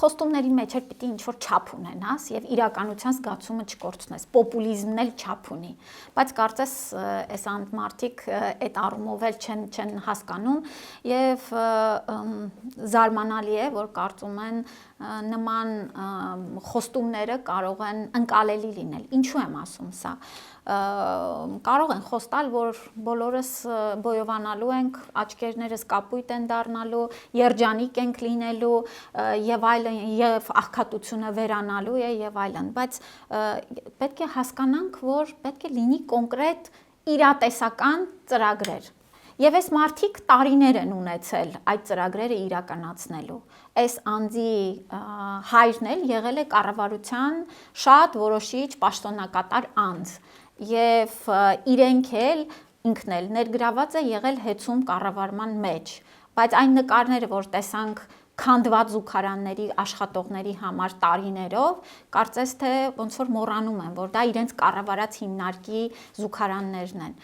խոստումների մեջ էլ պիտի ինչ-որ չափ ունենաս եւ իրականության զգացումը չկորցնես, պոպուլիզմն էլ չափ ունի, բայց կարծես այս մարդիկ այդ առումով էլ չեն հասկանում եւ զարմանալի է, որ կարծում են նման խոստումները կարող են ընկալելի լինել։ Ինչու եմ ասում սա։ Կարող են խոստալ, որ բոլորս բոյովանալու ենք, աչքերներս կապույտ են դառնալու, երջանիկ ենք լինելու եւ այլն, եւ աղքատությունը վերանալու է եւ այլն, բայց պետք է հասկանանք, որ պետք է լինի կոնկրետ իրատեսական ծրագրեր։ Եվ այս մարդիկ տարիներ են ունեցել այդ ծրագրերը իրականացնելու։ Այս անձի հայրն էլ եղել է կառավարության շատ որոշիչ պաշտոնակատար անձ եւ իրենք էլ ինքն էլ ներգրաված է եղել հեծում կառավարման մեջ, բայց այն նկարները, որ տեսանք քանդված զուգարանների աշխատողների համար տարիներով, կարծես թե ոնց որ մոռանում են, որ դա իրենց կառավարած հիմնարկի զուգարաններն են։